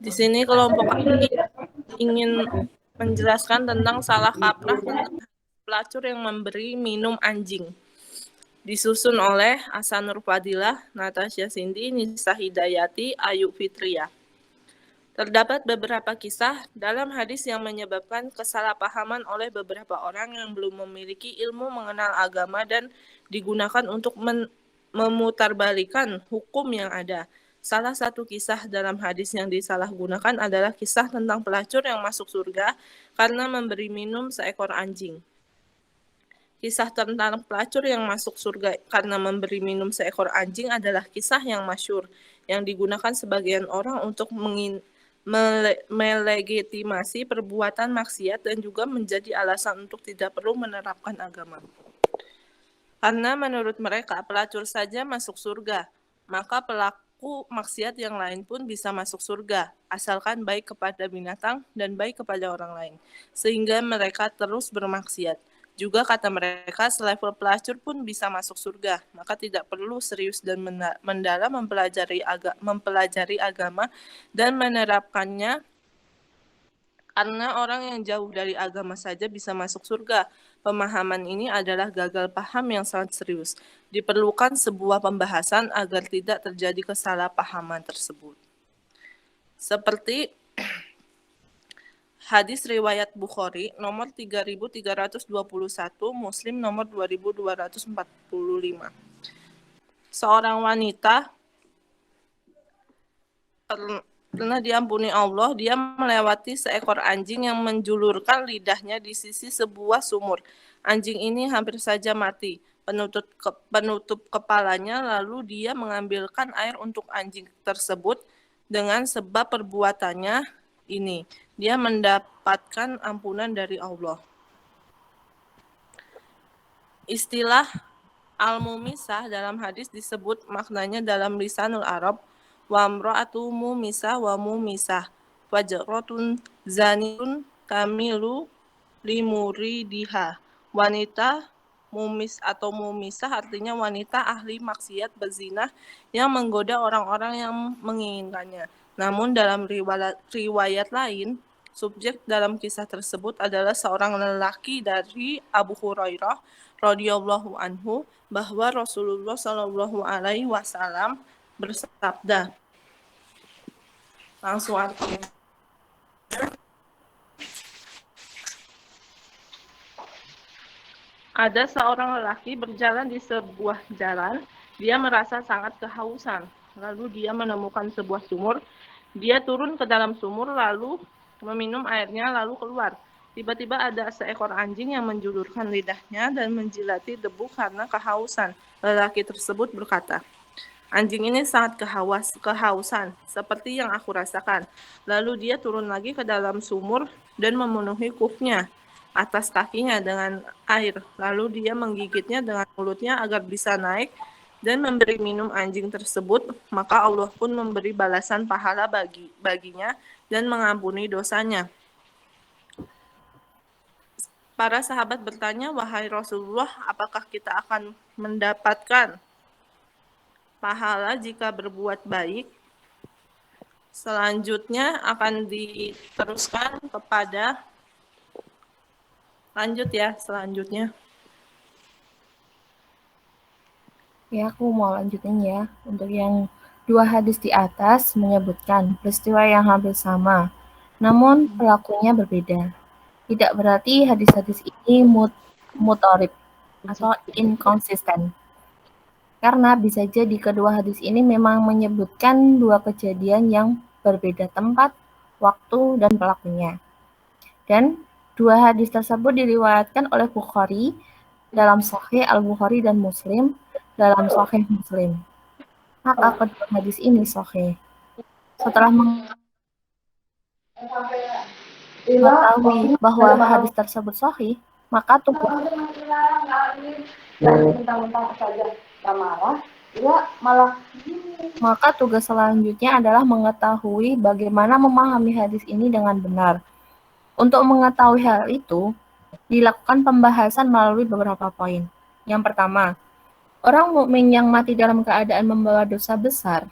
Di sini kelompok kami ingin menjelaskan tentang salah kaprah tentang pelacur yang memberi minum anjing. Disusun oleh Asanur Fadilah, Natasha Cindy, Nisa Hidayati, Ayu Fitria. Terdapat beberapa kisah dalam hadis yang menyebabkan kesalahpahaman oleh beberapa orang yang belum memiliki ilmu mengenal agama dan digunakan untuk memutarbalikan hukum yang ada. Salah satu kisah dalam hadis yang disalahgunakan adalah kisah tentang pelacur yang masuk surga karena memberi minum seekor anjing. Kisah tentang pelacur yang masuk surga karena memberi minum seekor anjing adalah kisah yang masyhur, yang digunakan sebagian orang untuk melegitimasi perbuatan maksiat dan juga menjadi alasan untuk tidak perlu menerapkan agama. Karena menurut mereka pelacur saja masuk surga, maka pelaku maksiat yang lain pun bisa masuk surga, asalkan baik kepada binatang dan baik kepada orang lain, sehingga mereka terus bermaksiat. Juga kata mereka selevel pelacur pun bisa masuk surga, maka tidak perlu serius dan mendalam mempelajari agama dan menerapkannya, karena orang yang jauh dari agama saja bisa masuk surga. Pemahaman ini adalah gagal paham yang sangat serius. Diperlukan sebuah pembahasan agar tidak terjadi kesalahpahaman tersebut. Seperti hadis riwayat Bukhari nomor 3321, Muslim nomor 2245. Seorang wanita pernah diampuni Allah, dia melewati seekor anjing yang menjulurkan lidahnya di sisi sebuah sumur. Anjing ini hampir saja mati. Penutup kepalanya, lalu dia mengambilkan air untuk anjing tersebut. Dengan sebab perbuatannya ini, dia mendapatkan ampunan dari Allah. Istilah al-mumisah dalam hadis disebut maknanya dalam lisanul Arab, wa mra'atu mumisah wa mumisah fajratun zanitun tamilu limuridiha. Wanita mumis atau mumisah artinya wanita ahli maksiat berzina yang menggoda orang-orang yang menginginkannya. Namun dalam riwayat lain, subjek dalam kisah tersebut adalah seorang lelaki dari Abu Hurairah radhiyallahu anhu, bahwa Rasulullah Shallallahu alaihi wasallam bersabda. Langsung artinya. Ada seorang lelaki berjalan di sebuah jalan, dia merasa sangat kehausan. Lalu dia menemukan sebuah sumur, dia turun ke dalam sumur lalu meminum airnya lalu keluar. Tiba-tiba ada seekor anjing yang menjulurkan lidahnya dan menjilati debu karena kehausan. Lelaki tersebut berkata, "Anjing ini sangat kehausan, seperti yang aku rasakan." Lalu dia turun lagi ke dalam sumur dan memenuhi kufnya atas kakinya dengan air. Lalu dia menggigitnya dengan mulutnya agar bisa naik dan memberi minum anjing tersebut. Maka Allah pun memberi balasan pahala baginya dan mengampuni dosanya. Para sahabat bertanya, "Wahai Rasulullah, apakah kita akan mendapatkan pahala jika berbuat baik?" Selanjutnya akan diteruskan kepada lanjut ya selanjutnya. Ya, aku mau lanjutin ya. Untuk yang dua hadis di atas menyebutkan peristiwa yang hampir sama, namun pelakunya berbeda. Tidak berarti hadis-hadis ini mutorib atau inkonsisten. Karena bisa jadi kedua hadis ini memang menyebutkan dua kejadian yang berbeda tempat, waktu, dan pelakunya. Dan dua hadis tersebut diriwayatkan oleh Bukhari dalam Sahih Al-Bukhari dan Muslim dalam Sahih Muslim. Maka kedua hadis ini sahih. Setelah mengetahui bahwa hadis tersebut sahih, maka tugas selanjutnya adalah mengetahui bagaimana memahami hadis ini dengan benar. Untuk mengetahui hal itu, dilakukan pembahasan melalui beberapa poin. Yang pertama, Orang mukmin yang mati dalam keadaan membawa dosa besar,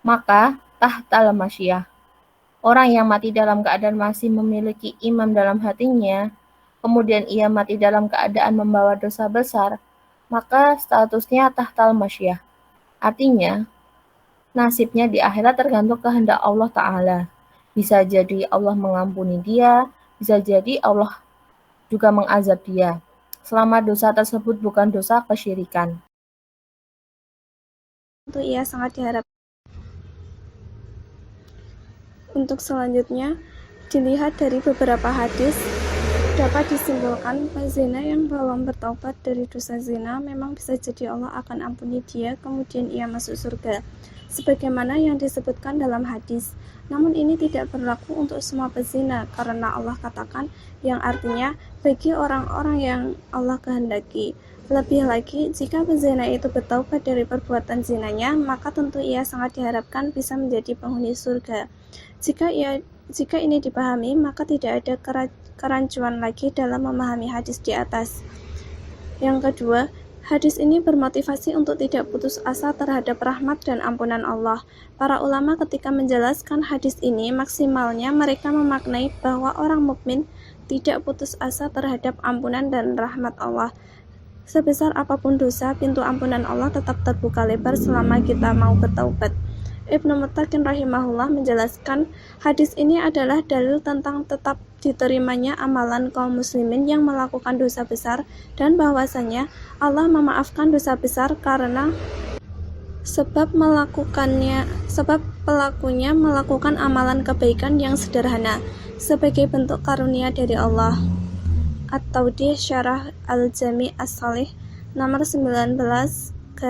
maka tahtal masyiyah. Orang yang mati dalam keadaan masih memiliki imam dalam hatinya, kemudian ia mati dalam keadaan membawa dosa besar, maka statusnya tahtal masyiyah. Artinya, nasibnya di akhirat tergantung kehendak Allah Ta'ala. Bisa jadi Allah mengampuni dia, bisa jadi Allah juga mengazab dia, selama dosa tersebut bukan dosa kesyirikan. Tentu ia sangat diharap. Untuk selanjutnya, dilihat dari beberapa hadis, dapat disimpulkan pezina yang belum bertaubat dari dosa zina memang bisa jadi Allah akan ampuni dia, kemudian ia masuk surga, sebagaimana yang disebutkan dalam hadis. Namun ini tidak berlaku untuk semua pezina, karena Allah katakan, yang artinya bagi orang-orang yang Allah kehendaki. Lebih lagi, jika pezina itu bertaubat dari perbuatan zinanya, maka tentu ia sangat diharapkan bisa menjadi penghuni surga. Jika ini dipahami, maka tidak ada kerancuan lagi dalam memahami hadis di atas. Yang kedua, hadis ini bermotivasi untuk tidak putus asa terhadap rahmat dan ampunan Allah. Para ulama ketika menjelaskan hadis ini, maksimalnya mereka memaknai bahwa orang mukmin tidak putus asa terhadap ampunan dan rahmat Allah. Sebesar apapun dosa, pintu ampunan Allah tetap terbuka lebar selama kita mau bertaubat. Ibnu Muttaqin rahimahullah menjelaskan, hadis ini adalah dalil tentang tetap diterimanya amalan kaum muslimin yang melakukan dosa besar, dan bahwasanya Allah memaafkan dosa besar karena sebab pelakunya melakukan amalan kebaikan yang sederhana sebagai bentuk karunia dari Allah. At-Tawdih Syarah Al-Jami' As-Salih nomor 19/259.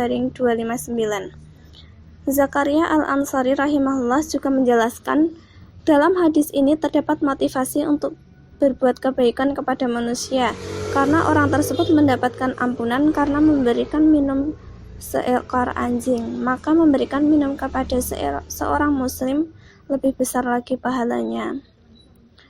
Zakaria Al-Ansari rahimahullah juga menjelaskan, dalam hadis ini terdapat motivasi untuk berbuat kebaikan kepada manusia, karena orang tersebut mendapatkan ampunan karena memberikan minum seekor anjing, maka memberikan minum kepada seorang muslim lebih besar lagi pahalanya.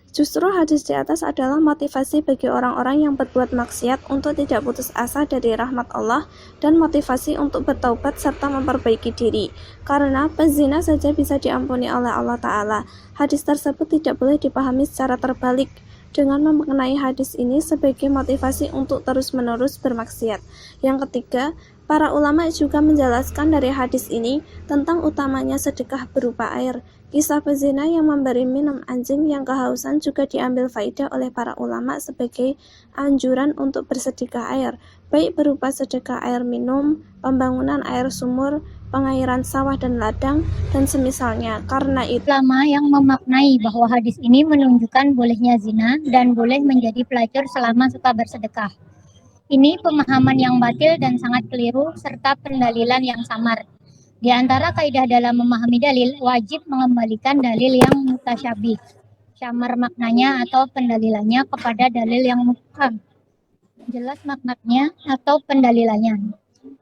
Justru hadis di atas adalah motivasi bagi orang-orang yang berbuat maksiat untuk tidak putus asa dari rahmat Allah dan motivasi untuk bertaubat serta memperbaiki diri. Karena pezina saja bisa diampuni oleh Allah Ta'ala. Hadis tersebut tidak boleh dipahami secara terbalik dengan memaknai hadis ini sebagai motivasi untuk terus-menerus bermaksiat. Yang ketiga, para ulama juga menjelaskan dari hadis ini tentang utamanya sedekah berupa air. Kisah pezina yang memberi minum anjing yang kehausan juga diambil faedah oleh para ulama sebagai anjuran untuk bersedekah air, baik berupa sedekah air minum, pembangunan air sumur, pengairan sawah dan ladang, dan semisalnya. Karena itu, ulama yang memaknai bahwa hadis ini menunjukkan bolehnya zina dan boleh menjadi pelacur selama suka bersedekah. Ini pemahaman yang batil dan sangat keliru serta pendalilan yang samar. Di antara kaidah dalam memahami dalil, wajib mengembalikan dalil yang mutasyabih, syamar maknanya atau pendalilannya kepada dalil yang muhkam, jelas maknanya atau pendalilannya.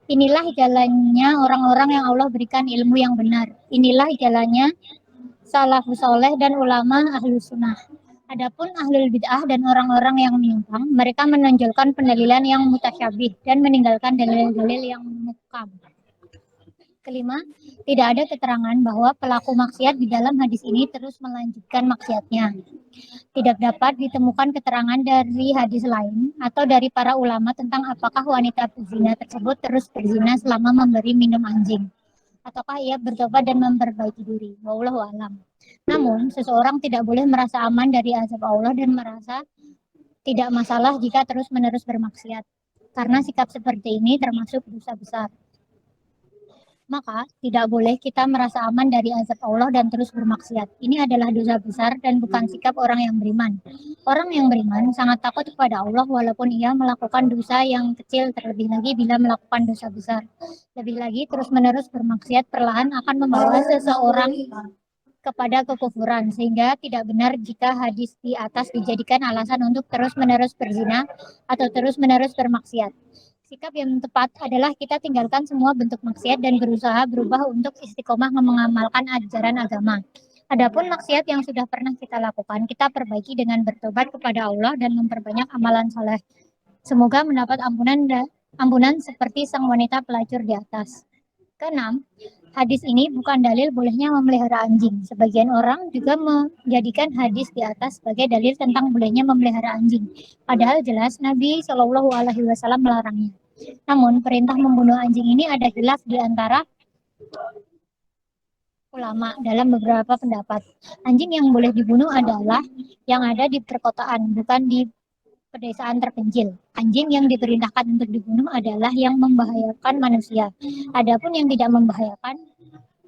Inilah jalannya orang-orang yang Allah berikan ilmu yang benar. Inilah jalannya salafus soleh dan ulama ahlus sunnah. Adapun ahlul bid'ah dan orang-orang yang menyimpang, mereka menonjolkan pendalilan yang mutasyabih dan meninggalkan dalil-dalil yang muhkam. Kelima, tidak ada keterangan bahwa pelaku maksiat di dalam hadis ini terus melanjutkan maksiatnya. Tidak dapat ditemukan keterangan dari hadis lain atau dari para ulama tentang apakah wanita pezina tersebut terus berzina selama memberi minum anjing, ataukah ia bertobat dan memperbaiki diri. Wallahu a'lam. Namun, seseorang tidak boleh merasa aman dari azab Allah dan merasa tidak masalah jika terus-menerus bermaksiat, karena sikap seperti ini termasuk dosa besar. Maka tidak boleh kita merasa aman dari azab Allah dan terus bermaksiat. Ini adalah dosa besar dan bukan sikap orang yang beriman. Orang yang beriman sangat takut kepada Allah walaupun ia melakukan dosa yang kecil, terlebih lagi bila melakukan dosa besar. Lebih lagi terus-menerus bermaksiat perlahan akan membawa seseorang kepada kekufuran, sehingga tidak benar jika hadis di atas dijadikan alasan untuk terus-menerus berzina atau terus-menerus bermaksiat. Sikap yang tepat adalah kita tinggalkan semua bentuk maksiat dan berusaha berubah untuk istiqomah mengamalkan ajaran agama. Adapun maksiat yang sudah pernah kita lakukan, kita perbaiki dengan bertobat kepada Allah dan memperbanyak amalan saleh. Semoga mendapat ampunan ampunan seperti sang wanita pelacur di atas. Keenam, hadis ini bukan dalil bolehnya memelihara anjing. Sebagian orang juga menjadikan hadis di atas sebagai dalil tentang bolehnya memelihara anjing. Padahal jelas Nabi Shallallahu Alaihi Wasallam melarangnya. Namun perintah membunuh anjing ini ada khilaf di antara ulama dalam beberapa pendapat. Anjing yang boleh dibunuh adalah yang ada di perkotaan, bukan di pedesaan terpencil. Anjing yang diperintahkan untuk dibunuh adalah yang membahayakan manusia. Adapun yang tidak membahayakan,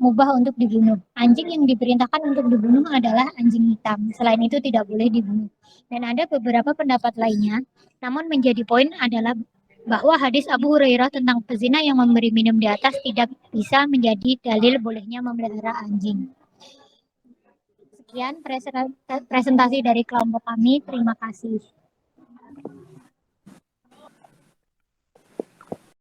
mubah untuk dibunuh. Anjing yang diperintahkan untuk dibunuh adalah anjing hitam. Selain itu tidak boleh dibunuh. Dan ada beberapa pendapat lainnya. Namun menjadi poin adalah bahwa hadis Abu Hurairah tentang pezina yang memberi minum di atas tidak bisa menjadi dalil bolehnya memelihara anjing. Sekian presentasi dari kelompok kami. Terima kasih.